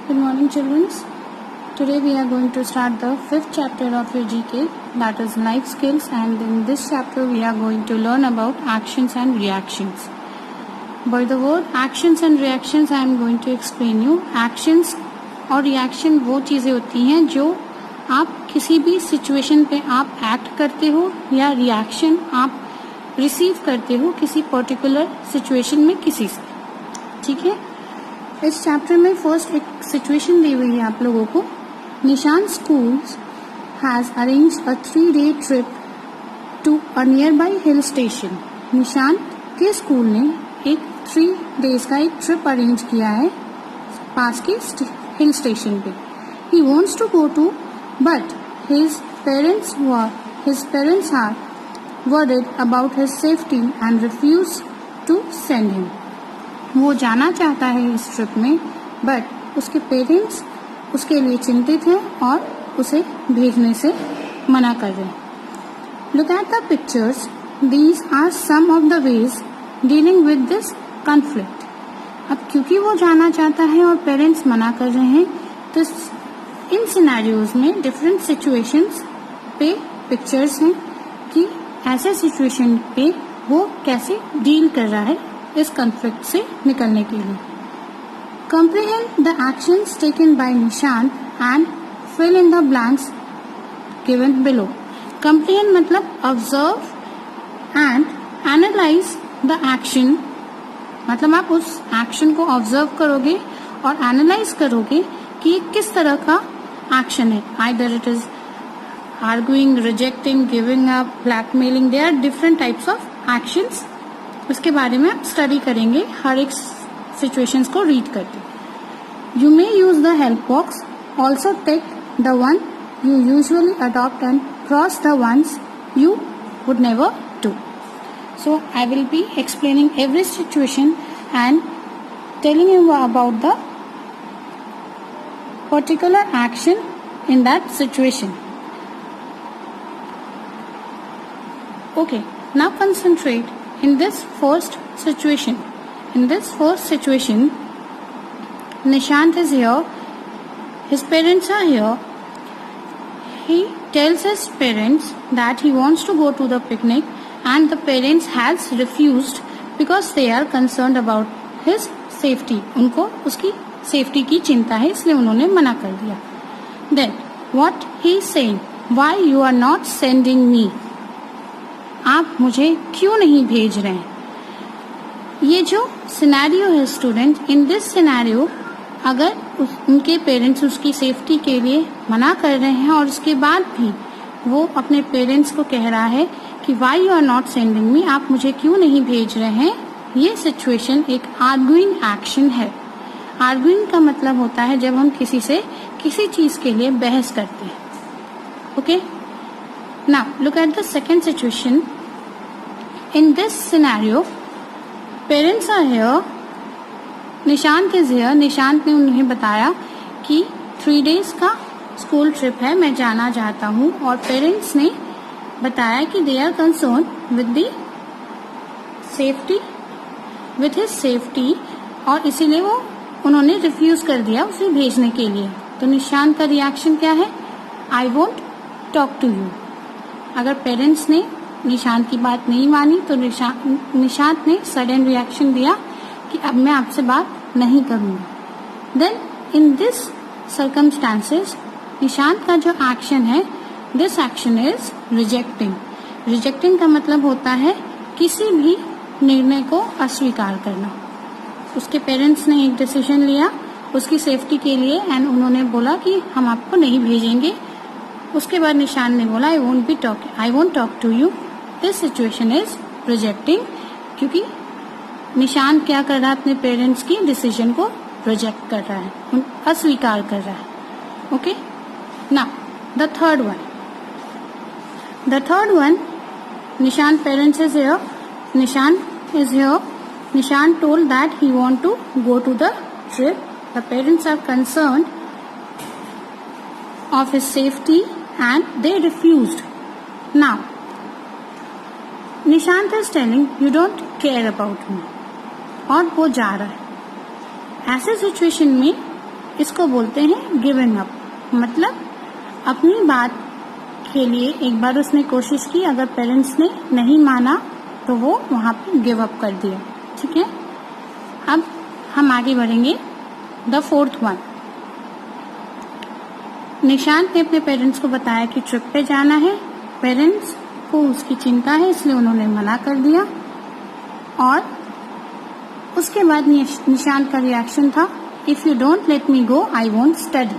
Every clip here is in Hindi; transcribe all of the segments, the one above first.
Good morning, children. Today we are going to start the 5th chapter of your GK, that is life skills, and in this chapter we are going to learn about actions and reactions. By the word actions and reactions I am going to explain you. Actions और reaction वो चीज़ें होती हैं जो आप किसी भी सिचुएशन पे आप एक्ट करते हो या रिएक्शन आप रिसीव करते हो किसी पर्टिकुलर सिचुएशन में किसी से, ठीक है। इस चैप्टर में फर्स्ट एक सिचुएशन दी हुई है आप लोगों को। Nishan schools has arranged a 3-day trip to a nearby hill station. Nishan के स्कूल ने एक 3 days का एक ट्रिप अरेंज किया है पास के हिल स्टेशन पे। He wants to go to but his parents are worried about his safety and refuse to send him. वो जाना चाहता है इस ट्रिप में बट उसके पेरेंट्स उसके लिए चिंतित हैं और उसे भेजने से मना कर रहे हैं। Look at the pictures. These are some of the ways dealing with this conflict. अब क्योंकि वो जाना चाहता है और पेरेंट्स मना कर रहे हैं तो इन सिनेरियोज में डिफरेंट सिचुएशंस पे पिक्चर्स हैं कि ऐसे सिचुएशन पे वो कैसे डील कर रहा है इस कॉन्फ्लिक्ट से निकलने के लिए। Comprehend the actions taken by निशान and fill in the blanks given below. Comprehend मतलब observe and analyze the action, मतलब आप उस एक्शन को ऑब्जर्व करोगे और एनालाइज करोगे कि ये किस तरह का एक्शन है। Either it is arguing, rejecting, giving up, blackmailing, there are different types of actions. उसके बारे में आप स्टडी करेंगे हर एक सिचुएशंस को रीड करके। You may use the help box, also tick the one you usually adopt and cross the ones you would never do. So I will be explaining every situation and telling you about the particular action in that situation. Okay, now concentrate in this first situation. In this first situation, Nishant is here. His parents are here. He tells his parents that he wants to go to the picnic and the parents has refused because they are concerned about his safety. उनको उसकी सेफ्टी की चिंता है इसलिए उन्होंने मना कर दिया। Then what he is saying, why you are not sending me? आप मुझे क्यों नहीं भेज रहे हैं? ये जो सिनेरियो है स्टूडेंट, इन दिस सिनेरियो अगर उनके पेरेंट्स उसकी सेफ्टी के लिए मना कर रहे हैं और उसके बाद भी वो अपने पेरेंट्स को कह रहा है कि why you are not sending me, आप मुझे क्यों नहीं भेज रहे हैं, ये सिचुएशन एक आर्गुइंग एक्शन है। आर्गुइंग का मतलब होता है जब हम किसी से किसी चीज के लिए बहस करते हैं। Okay, now look at the second situation. In this scenario parents are here, Nishant is here. Nishant ने उन्हें बताया कि 3 days का स्कूल ट्रिप है, मैं जाना चाहता हूँ, और पेरेंट्स ने बताया कि they are concern with the safety, with his safety, और इसीलिए वो उन्होंने रिफ्यूज कर दिया उसे भेजने के लिए। तो निशांत का रिएक्शन क्या है? I won't talk to you. अगर पेरेंट्स ने निशांत की बात नहीं मानी तो निशांत ने सडन रिएक्शन दिया कि अब मैं आपसे बात नहीं करूंगा। Then in this circumstances Nishant का जो एक्शन है, this action is rejecting. Rejecting का मतलब होता है किसी भी निर्णय को अस्वीकार करना। उसके पेरेंट्स ने एक डिसीजन लिया उसकी सेफ्टी के लिए एंड उन्होंने बोला कि हम आपको नहीं भेजेंगे। उसके बाद निशान ने बोला I won't talk to you. This situation is rejecting, क्योंकि निशान क्या कर रहा है, अपने पेरेंट्स की डिसीजन को रिजेक्ट कर रहा है, अस्वीकार कर रहा है। Okay, now the third one, निशान पेरेंट्स इज हियर, निशान is here. Nishan told that he want to go to the trip. The parents are concerned of his safety and they refused. Now, Nishant is telling you don't care about me, और वो जा रहा है। ऐसे सिचुएशन में इसको बोलते हैं गिविंग अप, मतलब अपनी बात के लिए एक बार उसने कोशिश की, अगर पेरेंट्स ने नहीं माना तो वो वहाँ पे गिव अप कर दिया। ठीक है, अब हम आगे बढ़ेंगे। द फोर्थ वन, निशांत ने अपने पेरेंट्स को बताया कि ट्रिप पे जाना है। पेरेंट्स को उसकी चिंता है इसलिए उन्होंने मना कर दिया, और उसके बाद निशांत का रिएक्शन था, if you don't let me go I won't study.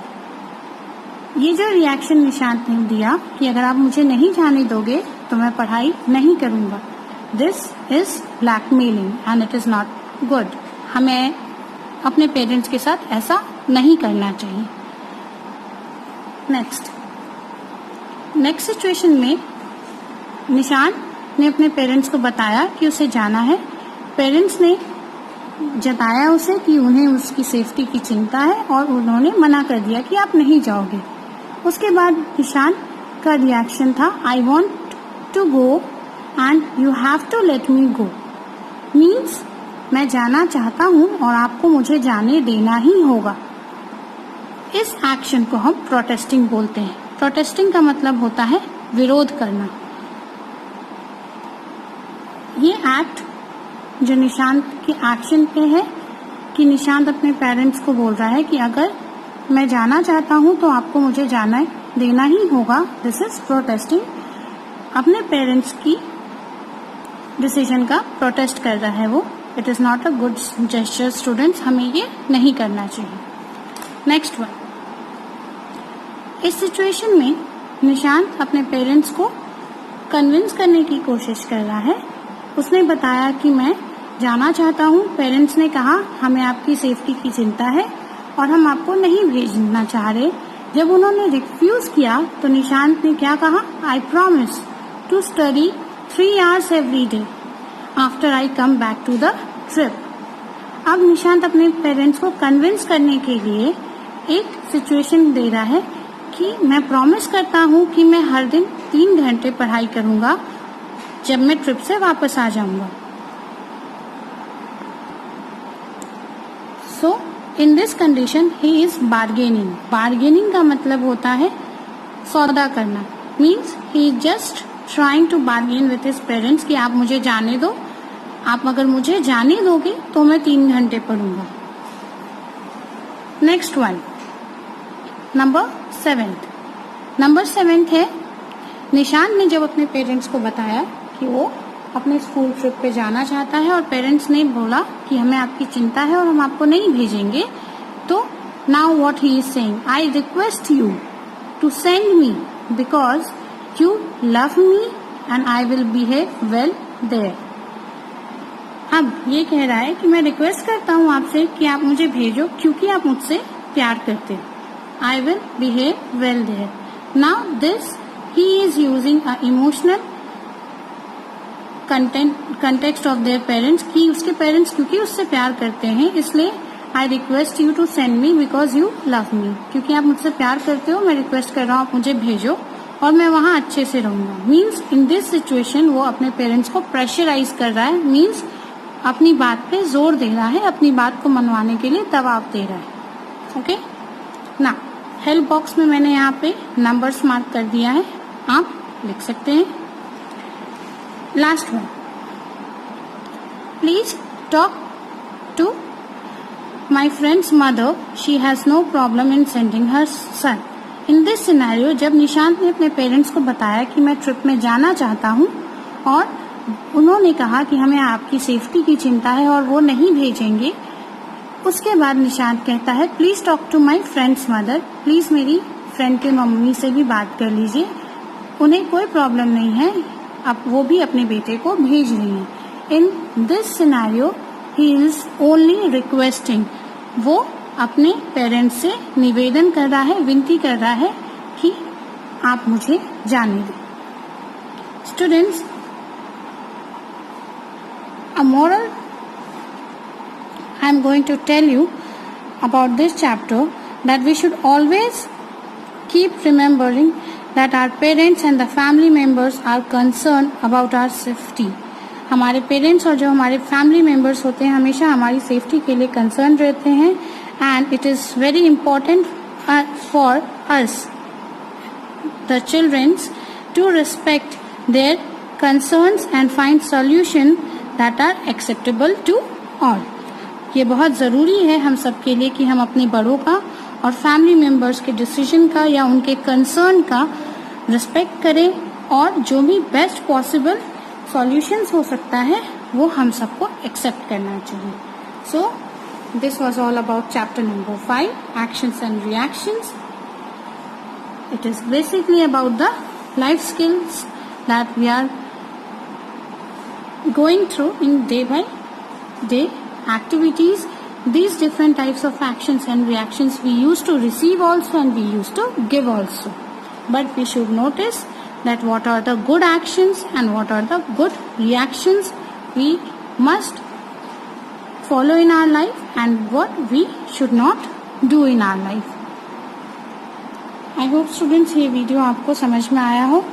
ये जो रिएक्शन निशांत ने दिया कि अगर आप मुझे नहीं जाने दोगे तो मैं पढ़ाई नहीं करूंगा, this is blackmailing and it is not good. हमें अपने पेरेंट्स के साथ ऐसा नहीं करना चाहिए। नेक्स्ट सिचुएशन में निशांत ने अपने पेरेंट्स को बताया कि उसे जाना है। पेरेंट्स ने जताया उसे कि उन्हें उसकी सेफ्टी की चिंता है और उन्होंने मना कर दिया कि आप नहीं जाओगे। उसके बाद निशांत का रिएक्शन था, I want to go and you have to let me go. Means मैं जाना चाहता हूँ और आपको मुझे जाने देना ही होगा। इस एक्शन को हम प्रोटेस्टिंग बोलते हैं। प्रोटेस्टिंग का मतलब होता है विरोध करना। ये एक्ट जो निशांत के एक्शन पे है कि निशांत अपने पेरेंट्स को बोल रहा है कि अगर मैं जाना चाहता हूँ तो आपको मुझे जाना देना ही होगा। This is protesting. अपने पेरेंट्स की डिसीजन का प्रोटेस्ट कर रहा है वो। It is not a good gesture students, हमें ये नहीं करना चाहिए। नेक्स्ट वन, इस सिचुएशन में निशांत अपने पेरेंट्स को कन्विंस करने की कोशिश कर रहा है। उसने बताया कि मैं जाना चाहता हूँ। पेरेंट्स ने कहा हमें आपकी सेफ्टी की चिंता है और हम आपको नहीं भेजना चाह रहे। जब उन्होंने रिफ्यूज किया तो निशांत ने क्या कहा, I promise to study 3 hours every day after I come back to the trip. अब निशांत अपने पेरेंट्स को कन्विंस करने के लिए एक सिचुएशन दे रहा है कि मैं प्रॉमिस करता हूँ कि मैं हर दिन 3 घंटे पढ़ाई करूंगा जब मैं ट्रिप से वापस आ जाऊंगा। So in this condition he is bargaining. Bargaining का मतलब होता है सौदा करना। Means he is just trying to bargain with his parents कि आप मुझे जाने दो, आप अगर मुझे जाने दोगे तो मैं 3 घंटे पढ़ूंगा। नेक्स्ट वन, नंबर 7 है, निशांत ने जब अपने पेरेंट्स को बताया कि वो अपने स्कूल ट्रिप पे जाना चाहता है और पेरेंट्स ने बोला कि हमें आपकी चिंता है और हम आपको नहीं भेजेंगे, तो now what he is saying, I request you to send me because you love me and I will behave well there. अब ये कह रहा है कि मैं रिक्वेस्ट करता हूँ आपसे कि आप मुझे भेजो क्योंकि आप मुझसे प्यार करते हो। I will behave well there. Now this he is using a emotional context of their parents कि उसके पेरेंट्स क्योंकि उससे प्यार करते हैं इसलिए I request you to send me because you love me। क्योंकि आप मुझसे प्यार करते हो मैं रिक्वेस्ट कर रहा हूँ आप मुझे भेजो और मैं वहाँ अच्छे से रहूंगा। मीन्स इन दिस सिचुएशन वो अपने पेरेंट्स को प्रेशराइज कर रहा है। मीन्स अपनी बात पे जोर दे रहा है, अपनी बात को मनवाने के लिए दबाव दे रहा है। ओके ना, हेल्प बॉक्स में मैंने यहाँ पे नंबर्स मार्क कर दिया है, आप लिख सकते हैं। Last one, please talk to my friend's mother, she has no problem in sending her son. In this scenario जब निशांत ने अपने पेरेंट्स को बताया कि मैं ट्रिप में जाना चाहता हूँ और उन्होंने कहा कि हमें आपकी सेफ्टी की चिंता है और वो नहीं भेजेंगे, उसके बाद निशांत कहता है please talk to my friend's mother, please मेरी फ्रेंड के मम्मी से भी बात कर लीजिए, उन्हें कोई प्रॉब्लम नहीं है, अब वो भी अपने बेटे को भेज रही हैं। इन this scenario he is only requesting, वो अपने पेरेंट्स से निवेदन कर रहा है, विनती कर रहा है कि आप मुझे जाने दें। Students, a moral I am going to tell you about this chapter that we should always keep remembering that our parents and the family members are concerned about our safety। हमारे पेरेंट्स और जो हमारे फैमिली मेंबर्स होते हैं हमेशा हमारी सेफ्टी के लिए कंसर्न रहते हैं and it is very important for us, the children, to respect their concerns and find solution that are acceptable to all. ये बहुत ज़रूरी है हम सब के लिए कि हम अपने बड़ों का और फैमिली मेम्बर्स के डिसीजन का या उनके कंसर्न का रिस्पेक्ट करें और जो भी बेस्ट पॉसिबल सॉल्यूशंस हो सकता है वो हम सबको एक्सेप्ट करना चाहिए. So this was all about chapter number 5, actions and reactions. It is basically about the life skills that we are going through in day by day activities. These different types of actions and reactions we used to receive also and we used to give also. But we should notice that what are the good actions and what are the good reactions we must follow in our life and what we should not do in our life. I hope students ये वीडियो आपको समझ में आया हो.